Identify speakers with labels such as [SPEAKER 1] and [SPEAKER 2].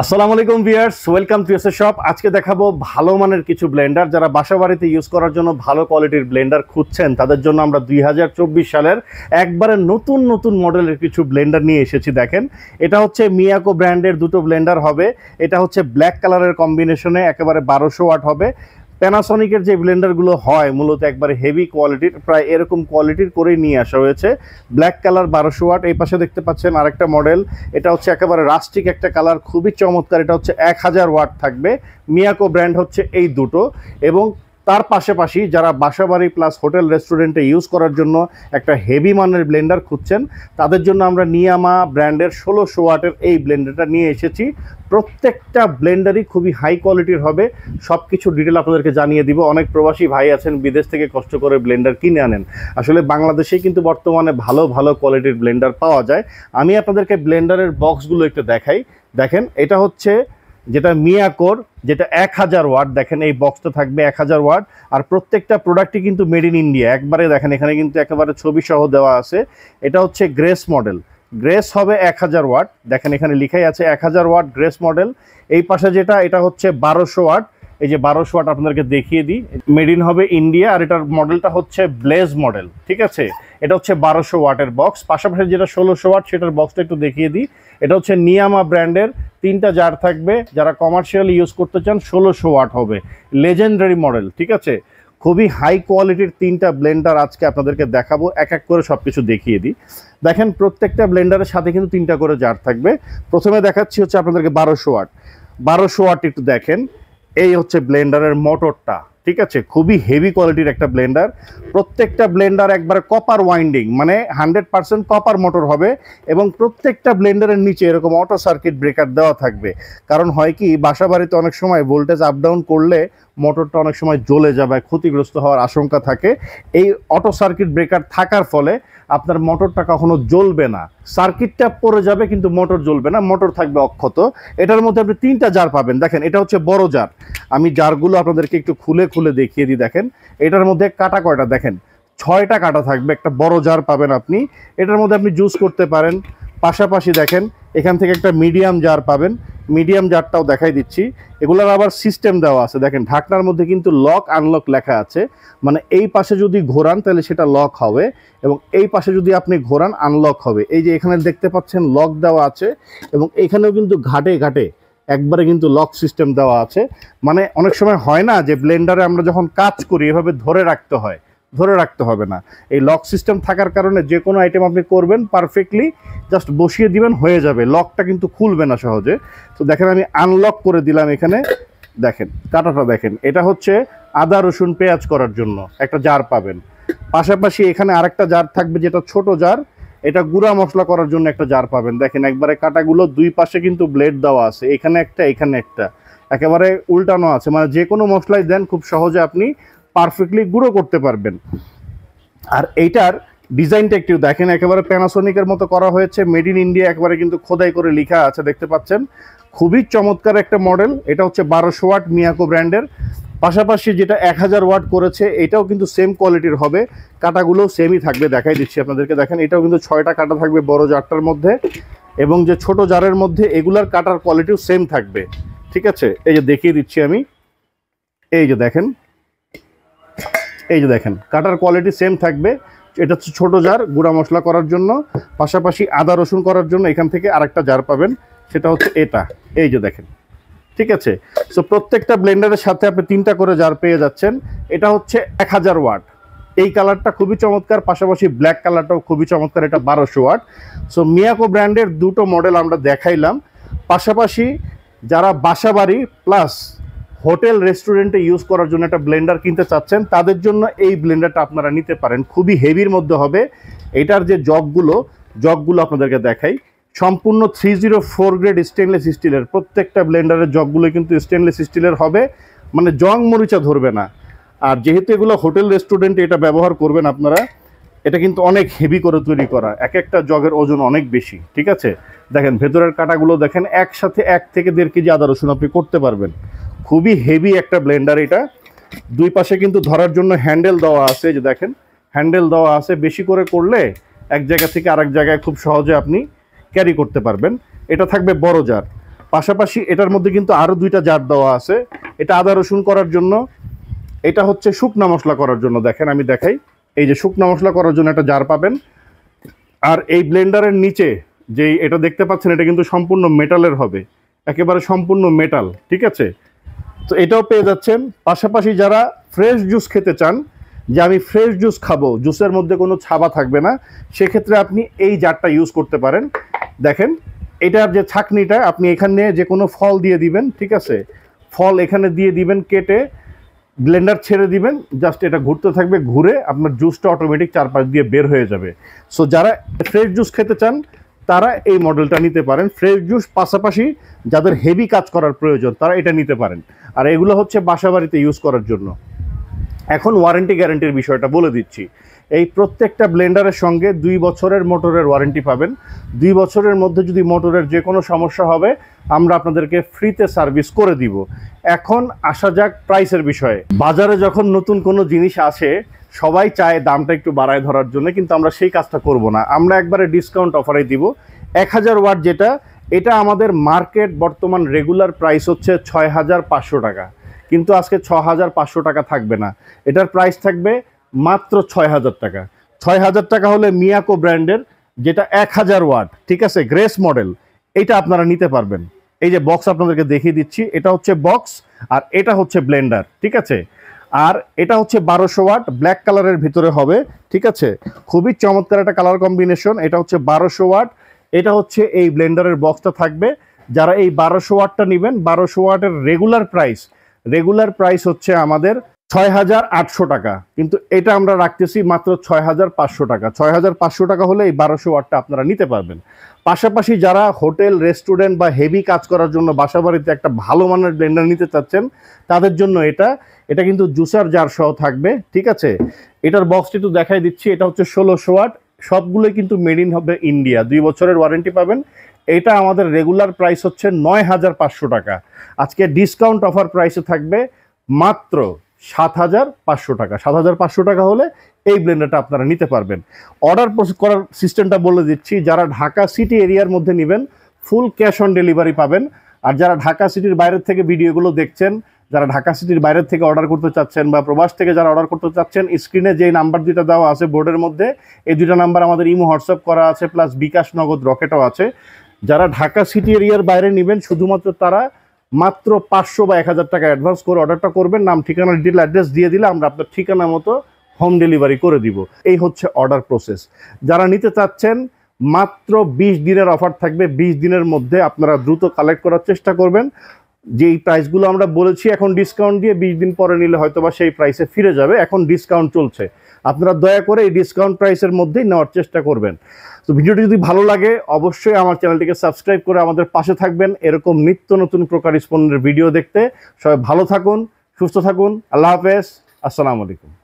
[SPEAKER 1] আসসালামু আলাইকুম viewers, welcome to SA shop. আজকে দেখাবো ভালো মানের কিছু ব্লেন্ডার। যারা বাসাবাড়িতে ইউজ করার জন্য ভালো কোয়ালিটির ব্লেন্ডার খুঁজছেন তাদের জন্য আমরা 2024 সালের একবারে নতুন নতুন মডেলের কিছু ব্লেন্ডার নিয়ে এসেছি। দেখেন, এটা হচ্ছে মিয়াকো ব্র্যান্ডের দুটো ব্লেন্ডার হবে। এটা হচ্ছে ব্ল্যাক কালারের কম্বিনেশনে একেবারে 1200 ওয়াট হবে। প্যানাসনিকের যে ব্লেন্ডারগুলো হয় মূলত একবারে হেভি কোয়ালিটির, প্রায় এরকম কোয়ালিটির করেই নিয়ে আসা হয়েছে। Black colour 1200 watt. এই পাশে দেখতে পাচ্ছেন আরেকটা মডেল, এটা হচ্ছে একেবারে রাস্টিক একটা কালার, খুবই চমৎকার। এটা হচ্ছে 1000 ওয়াট থাকবে। মিয়াকো ব্র্যান্ড হচ্ছে এই দুটো। এবং তার পাশাপাশি যারা বাসাবাড়ি প্লাস হোটেল রেস্টুরেন্টে ইউজ করার জন্য একটা হেভি মানের ব্লেন্ডার খুঁজছেন তাদের জন্য আমরা নিয়ামা ব্র্যান্ডের 1600 ওয়াটের এই ব্লেন্ডারটা নিয়ে এসেছি। প্রত্যেকটা ব্লেন্ডারই খুবই হাই কোয়ালিটির হবে। সব কিছু ডিটেল আপনাদেরকে জানিয়ে দিব। অনেক প্রবাসী ভাই আছেন বিদেশ থেকে কষ্ট করে ব্লেন্ডার কিনে আনেন, আসলে বাংলাদেশেই কিন্তু বর্তমানে ভালো ভালো কোয়ালিটির ব্লেন্ডার পাওয়া যায়। আমি আপনাদেরকে ব্লেন্ডারের বক্সগুলো একটু দেখাই। দেখেন, এটা হচ্ছে যেটা মিয়াকোর, যেটা 1000 ওয়াট। দেখেন এই বক্সটা থাকবে 1000 ওয়াট। আর প্রত্যেকটা প্রোডাক্টই কিন্তু মেড ইন ইন্ডিয়া একবারে। দেখেন এখানে কিন্তু একেবারে ছবি সহ দেওয়া আছে। এটা হচ্ছে গ্রেস মডেল, গ্রেস হবে 1000 ওয়াট। দেখেন এখানে লিখাই আছে 1000 ওয়াট গ্রেস মডেল। এই পাশে যেটা, এটা হচ্ছে 1200 ওয়াট। এই যে 1200 ওয়াট আপনাদেরকে দেখিয়ে দিই, মেড ইন হবে ইন্ডিয়া। আর এটার মডেলটা হচ্ছে ব্লেজ মডেল, ঠিক আছে। এটা হচ্ছে 1200 ওয়াটের বক্স। পাশাপাশি যেটা 1600 ওয়াট সেটার বক্সটা একটু দেখিয়ে দিই। এটা হচ্ছে নিয়ামা ব্র্যান্ডের, 3টা জার থাকবে। যারা কমার্শিয়ালি ইউজ করতে চান 1600 ওয়াট হবে, লেজেন্ডারি মডেল, ঠিক আছে। খুবই হাই কোয়ালিটির 3টা ব্লেন্ডার আজকে আপনাদেরকে দেখাবো, এক এক করে সব কিছু দেখিয়ে দিই। দেখেন প্রত্যেকটা ব্লেন্ডারের সাথে কিন্তু 3টা করে জার থাকবে। প্রথমে দেখাচ্ছি হচ্ছে আপনাদেরকে 1200 ওয়াট। 1200 ওয়াট একটু দেখেন, এই হচ্ছে ব্লেন্ডারের মোটরটা, ঠিক আছে। খুবই হেভি কোয়ালিটির একটা ব্লেন্ডার। প্রত্যেকটা ব্লেন্ডার একবারে কপার ওয়াইন্ডিং, মানে 100% কপার মোটর হবে। এবং প্রত্যেকটা ব্লেন্ডারের নিচে এরকম অটো সার্কিট ব্রেকার দেওয়া থাকবে। কারণ হয় কি, বাসা বাড়িতে অনেক সময় ভোল্টেজ আপ ডাউন করলে মোটরটা অনেক সময় জ্বলে যাবে, ক্ষতিগ্রস্ত হওয়ার আশঙ্কা থাকে। এই অটো সার্কিট ব্রেকার থাকার ফলে আপনার মোটরটা কখনো জ্বলবে না। সার্কিটটা পড়ে যাবে কিন্তু মোটর জ্বলবে না, মোটর থাকবে অক্ষত। এটার মধ্যে আপনি 3টা জার পাবেন। দেখেন এটা হচ্ছে বড় জার। আমি জারগুলো আপনাদেরকে একটু খুলে খুলে দেখিয়ে দিই। দেখেন এটার মধ্যে কাটা কয়টা, দেখেন 6টা কাটা থাকবে। একটা বড় জার পাবেন আপনি, এটার মধ্যে আপনি জুস করতে পারেন। পাশাপাশি দেখেন এখান থেকে একটা মিডিয়াম জার পাবেন। মিডিয়াম জারটাও দেখাই দিচ্ছি। এগুলোর আবার সিস্টেম দেওয়া আছে। দেখেন ঢাকনার মধ্যে কিন্তু লক আনলক লেখা আছে, মানে এই পাশে যদি ঘোরান তাহলে সেটা লক হবে, এবং এই পাশে যদি আপনি ঘোরান আনলক হবে। এই যে এখানে দেখতে পাচ্ছেন লক দেওয়া আছে, এবং এখানেও কিন্তু ঘাটে ঘাটে একবারে কিন্তু লক সিস্টেম দেওয়া আছে। মানে অনেক সময় হয় না যে ব্লেন্ডারে আমরা যখন কাজ করি এভাবে ধরে রাখতে হয়, ধরে রাখতে হবে না। এই লক সিস্টেম থাকার কারণে যে কোনো আইটেম আপনি করবেন পারফেক্টলি জাস্ট বসিয়ে দিবেন, হয়ে যাবে। লকটা কিন্তু খুলবে না সহজে। তো দেখেন আমি আনলক করে দিলাম এখানে। দেখেন কাটাটা দেখেন, এটা হচ্ছে আদা রসুন পেঁয়াজ করার জন্য একটা জার পাবেন। পাশাপাশি এখানে আরেকটা জার থাকবে যেটা ছোট জার, এটা গুঁড়া মশলা করার জন্য একটা জার পাবেন। দেখেন একবারে কাটাগুলো দুই পাশে কিন্তু ব্লেড দেওয়া আছে, এখানে একটা এখানে একটা, একেবারে উল্টানো আছে। মানে যে কোনো মশলাই দেন খুব সহজে আপনি পারফেক্টলি গুঁড়ো করতে পারবেন। আর এইটার ডিজাইনটা একটু দেখেন, একেবারে প্যানাসোনিকের মতো করা হয়েছে, মেড ইন ইন্ডিয়া একবারে কিন্তু খোদাই করে লেখা আছে, দেখতে পাচ্ছেন। খুবই চমৎকার একটা মডেল। এটা হচ্ছে 1200 ওয়াট মিয়াকো ব্র্যান্ডের। পাশাপাশি যেটা 1000 ওয়াট করেছে এটাও কিন্তু সেম কোয়ালিটির হবে, কাটাগুলো সেমই থাকবে। দেখাই দিচ্ছি আপনাদেরকে। দেখেন এটাও কিন্তু 6টা কাটা থাকবে বড় জারটার মধ্যে, এবং যে ছোট জারের মধ্যে এগুলার কাটার কোয়ালিটিও সেম থাকবে, ঠিক আছে। এই যে দেখিয়ে দিচ্ছি আমি, এই যে দেখেন, এই যে দেখেন কাটার কোয়ালিটি সেম থাকবে। এটা হচ্ছে ছোট জার গুঁড়া মশলা করার জন্য, পাশাপাশি আদা রসুন করার জন্য এখান থেকে আরেকটা জার পাবেন, সেটা হচ্ছে এটা। এই যে দেখেন, ঠিক আছে। সো প্রত্যেকটা ব্লেন্ডারের সাথে আপনি 3টা করে জার পেয়ে যাচ্ছেন। এটা হচ্ছে 1000 ওয়াট। এই কালারটা খুবই চমৎকার, পাশাপাশি ব্ল্যাক কালারটাও খুবই চমৎকার। এটা 1200 ওয়াট। সো মিয়াকো ব্র্যান্ডের দুটো মডেল আমরা দেখাইলাম। পাশাপাশি যারা বাসাবাড়ি প্লাস হোটেল রেস্টুরেন্টে ইউজ করার জন্য একটা ব্লেন্ডার কিনতে চাচ্ছেন তাদের জন্য এই ব্লেন্ডারটা আপনারা নিতে পারেন। খুবই হেভির মধ্যে হবে। এটার যে জগগুলো আপনাদেরকে দেখাই, সম্পূর্ণ 304 গ্রেড স্টেনলেস স্টিলের। প্রত্যেকটা ব্লেন্ডারের জগগুলো কিন্তু স্টেনলেস স্টিলের হবে, মানে জং মরিচা ধরবে না। আর যেহেতু এগুলো হোটেল রেস্টুরেন্টে এটা ব্যবহার করবেন আপনারা, এটা কিন্তু অনেক হেভি করে তৈরি করা, এক একটা জগের ওজন অনেক বেশি, ঠিক আছে। দেখেন ভেতরের কাটাগুলো দেখেন, একসাথে 1 থেকে 1.5 কেজি আদা রসুন আপনি করতে পারবেন। খুবই হেভি একটা ব্লেন্ডার এটা। দুই পাশে কিন্তু ধরার জন্য হ্যান্ডেল দেওয়া আছে, যে দেখেন হ্যান্ডেল দেওয়া আছে। বেশি করে করলে এক জায়গা থেকে আরেক জায়গায় খুব সহজে আপনি ক্যারি করতে পারবেন। এটা থাকবে বড় জার। পাশাপাশি এটার মধ্যে কিন্তু আরও 2টা জার দেওয়া আছে। এটা আদা রসুন করার জন্য, এটা হচ্ছে শুকনা মশলা করার জন্য। দেখেন আমি দেখাই, এই যে শুকনা মশলা করার জন্য একটা জার পাবেন। আর এই ব্লেন্ডারের নিচে যেই এটা দেখতে পাচ্ছেন, এটা কিন্তু সম্পূর্ণ মেটালের হবে, একেবারে সম্পূর্ণ মেটাল, ঠিক আছে? তো এটাও পেয়ে যাচ্ছেন। পাশাপাশি যারা ফ্রেশ জুস খেতে চান, যে আমি ফ্রেশ জুস খাবো, জুসের মধ্যে কোনো ছাবা থাকবে না, সেক্ষেত্রে আপনি এই জারটা ইউজ করতে পারেন। দেখেন এটার যে ছাঁকনিটা, আপনি এখানে যে কোনো ফল দিয়ে দিবেন, ঠিক আছে? ফল এখানে দিয়ে দিবেন কেটে, ব্লেন্ডার ছেড়ে দিবেন, জাস্ট এটা ঘুরতে থাকবে, ঘুরে আপনার জুসটা অটোমেটিক চারপাশ দিয়ে বের হয়ে যাবে। সো যারা ফ্রেশ জুস খেতে চান তারা এই মডেলটা নিতে পারেন। ফ্রেশ জুস পাশাপাশি যাদের হেভি কাজ করার প্রয়োজন তারা এটা নিতে পারেন। আর এগুলো হচ্ছে বাসা বাড়িতে ইউজ করার জন্য। এখন ওয়ারেন্টি গ্যারান্টির বিষয়টা বলে দিচ্ছি। এই প্রত্যেকটা ব্লেন্ডারের সঙ্গে 2 বছরের মোটরের ওয়ারেন্টি পাবেন। 2 বছরের মধ্যে যদি মোটরের যে কোনো সমস্যা হবে আমরা আপনাদেরকে ফ্রিতে সার্ভিস করে দিব। এখন আসা যাক প্রাইসের বিষয়ে। বাজারে যখন নতুন কোনো জিনিস আসে সবাই চায় দামটা একটু বাড়ায় ধরার জন্য, কিন্তু আমরা সেই কাজটা করব না। আমরা একবারে ডিসকাউন্ট অফারে দিব। 1000 ওয়াট যেটা, এটা আমাদের মার্কেট বর্তমান রেগুলার প্রাইস হচ্ছে 6500 টাকা, কিন্তু আজকে 6500 টাকা থাকবে না, এটার প্রাইস থাকবে মাত্র 6000 টাকা। 6000 টাকা হলে মিয়াকো ব্র্যান্ডের যেটা 1000 ওয়াট, ঠিক আছে, গ্রেস মডেল, এটা আপনারা নিতে পারবেন। এই যে বক্স আপনাদেরকে দেখিয়ে দিচ্ছি, এটা হচ্ছে বক্স আর এটা হচ্ছে ব্লেন্ডার, ঠিক আছে? আর এটা হচ্ছে 1200 ওয়াট, ব্ল্যাক কালারের ভিতরে হবে, ঠিক আছে? খুবই চমৎকার একটা কালার কম্বিনেশন। এটা হচ্ছে 1200 ওয়াট, এটা হচ্ছে এই ব্লেন্ডারের বক্সটা থাকবে। যারা এই 1200 ওয়াটটা নেবেন, 1200 ওয়াটের রেগুলার প্রাইস হচ্ছে আমাদের 6800 টাকা, কিন্তু এটা আমরা রাখতেছি মাত্র 6500 টাকা। 6500 টাকা হলে এই 1200 ওয়াটটা আপনারা নিতে পারবেন। পাশাপাশি যারা হোটেল, রেস্টুরেন্ট বা হেভি কাজ করার জন্য বাসাবাড়িতে একটা ভালো মানের ব্লেন্ডার নিতে চাচ্ছেন, তাদের জন্য এটা কিন্তু জুসার জার সহ থাকবে, ঠিক আছে? এটার বক্সটি একটু দেখাই দিচ্ছি। এটা হচ্ছে 1600 ওয়াট, সবগুলোই কিন্তু মেড ইন হবে ইন্ডিয়া। 2 বছরের ওয়ারেন্টি পাবেন। এটা আমাদের রেগুলার প্রাইস হচ্ছে 9500 টাকা, আজকে ডিসকাউন্ট অফার প্রাইসে থাকবে মাত্র 7500 টাকা। 7500 টাকা হলে এই ব্লেন্ডারটা আপনারা নিতে পারবেন। অর্ডার করার সিস্টেমটা বলে দিচ্ছি। যারা ঢাকা সিটি এরিয়ার মধ্যে নেবেন ফুল ক্যাশ অন ডেলিভারি পাবেন। আর যারা ঢাকা সিটির বাইরের থেকে ভিডিওগুলো দেখছেন, যারা ঢাকা সিটির বাইরের থেকে অর্ডার করতে চাচ্ছেন বা প্রবাস থেকে যারা অর্ডার করতে চাচ্ছেন, স্ক্রিনে যে নাম্বার 2টা দেওয়া আছে বোর্ডের মধ্যে, এই 2টা নাম্বার আমাদের ইমো হোয়াটসঅ্যাপ করা আছে, প্লাস বিকাশ, নগদ, রকেটও আছে। যারা ঢাকা সিটি এরিয়ার বাইরে নেবেন শুধুমাত্র তারা মাত্র 500 বা 1000 টাকা অ্যাডভান্স করে অর্ডারটা করবেন। নাম, ঠিকানা, ডিটেল, অ্যাড্রেস দিয়ে দিলে আমরা আপনার ঠিকানা মতো হোম ডেলিভারি করে দিব। এই হচ্ছে অর্ডার প্রসেস। যারা নিতে চাচ্ছেন মাত্র 20 দিনের অফার থাকবে। 20 দিনের মধ্যে আপনারা দ্রুত কালেক্ট করার চেষ্টা করবেন। যেই প্রাইসগুলো আমরা বলেছি এখন ডিসকাউন্ট দিয়ে 20 দিন পরে নিলে হয়তো বা সেই প্রাইসে ফিরে যাবে। এখন ডিসকাউন্ট চলছে, আপনারা দয়া করে এই ডিসকাউন্ট প্রাইসের মধ্যেই নেওয়ার চেষ্টা করবেন। তো ভিডিওটি যদি ভালো লাগে অবশ্যই আমার চ্যানেলটিকে সাবস্ক্রাইব করে আমাদের পাশে থাকবেন এরকম নিত্য নতুন প্রকার স্পন্সরের ভিডিও দেখতে। সবাই ভালো থাকুন, সুস্থ থাকুন। আল্লাহ হাফেজ, আসসালামু আলাইকুম।